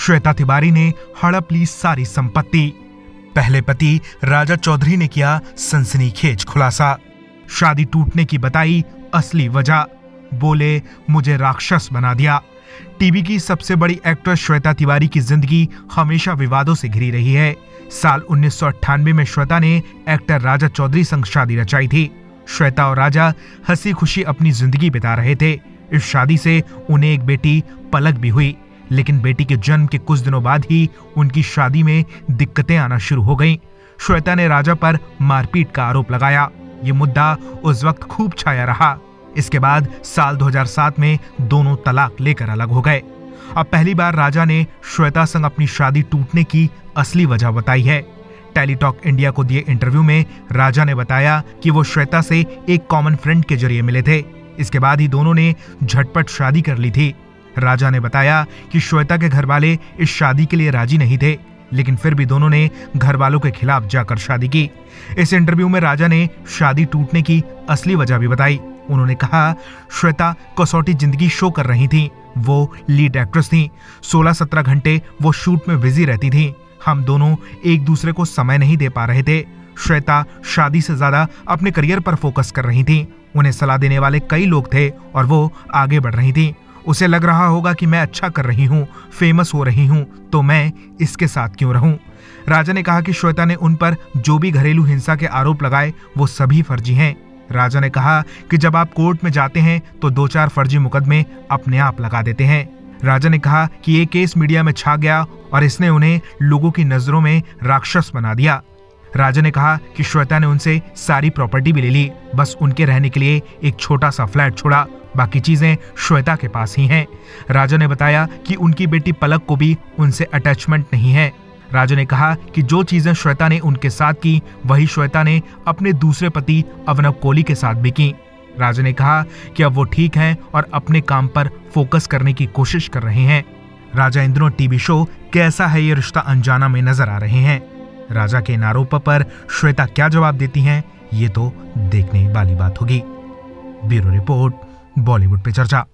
श्वेता तिवारी ने हड़प ली सारी संपत्ति। पहले पति राजा चौधरी ने किया सनसनीखेज खुलासा। शादी टूटने की बताई असली वजह। बोले, मुझे राक्षस बना दिया। टीवी की सबसे बड़ी एक्ट्रेस श्वेता तिवारी की जिंदगी हमेशा विवादों से घिरी रही है। साल 1998 में श्वेता ने एक्टर राजा चौधरी संग शादी रचाई थी। श्वेता और राजा हंसी खुशी अपनी जिंदगी बिता रहे थे। इस शादी से उन्हें एक बेटी पलक भी हुई, लेकिन बेटी के जन्म के कुछ दिनों बाद ही उनकी शादी में दिक्कतें आना शुरू हो गईं। श्वेता ने राजा पर मारपीट का आरोप लगाया। ये मुद्दा उस वक्त खूब छाया रहा। इसके बाद साल 2007 में दोनों तलाक लेकर अलग हो गए। अब पहली बार राजा ने श्वेता संग अपनी शादी टूटने की असली वजह बताई है। टेलीटॉक इंडिया को दिए इंटरव्यू में राजा ने बताया कि वो श्वेता से एक कॉमन फ्रेंड के जरिए मिले थे। इसके बाद ही दोनों ने झटपट शादी कर ली थी। राजा ने बताया कि श्वेता के घर वाले इस शादी के लिए राजी नहीं थे, लेकिन फिर भी दोनों ने घर वालों के खिलाफ जाकर शादी की। इस इंटरव्यू में राजा ने शादी टूटने की असली वजह भी बताई। उन्होंने कहा, श्वेता कसौटी जिंदगी शो कर रही थी। वो लीड एक्ट्रेस थी। 16-17 घंटे वो शूट में बिजी रहती थी। हम दोनों एक दूसरे को समय नहीं दे पा रहे थे। श्वेता शादी से ज्यादा अपने करियर पर फोकस कर रही थी। उन्हें सलाह देने वाले कई लोग थे और वो आगे बढ़ रही थी। उसे लग रहा होगा कि मैं अच्छा कर रही हूँ, फेमस हो रही हूँ, तो मैं इसके साथ क्यों रहूं। राजा ने कहा कि श्वेता ने उन पर जो भी घरेलू हिंसा के आरोप लगाए वो सभी फर्जी हैं। राजा ने कहा कि जब आप कोर्ट में जाते हैं तो 2-4 फर्जी मुकदमे अपने आप लगा देते हैं। राजा ने कहा कि ये केस मीडिया में छा गया और इसने उन्हें लोगों की नजरों में राक्षस बना दिया। राजा ने कहा कि श्वेता ने उनसे सारी प्रॉपर्टी भी ले ली, बस उनके रहने के लिए एक छोटा सा फ्लैट छोड़ा, बाकी चीजें श्वेता के पास ही हैं। राजा ने बताया कि उनकी बेटी पलक को भी उनसे अटैचमेंट नहीं है। राजा ने कहा कि जो चीजें श्वेता ने उनके साथ की वही श्वेता ने अपने दूसरे पति अवनव कोहली के साथ भी की। राजा ने कहा कि अब वो ठीक हैं और अपने काम पर फोकस करने की कोशिश कर रहे हैं। राजा इन दिनों टीवी शो कैसा है ये रिश्ता अनजाना में नजर आ रहे हैं। राजा के इन आरोपों पर श्वेता क्या जवाब देती हैं, ये तो देखने वाली बात होगी। ब्यूरो रिपोर्ट, बॉलीवुड पे चर्चा।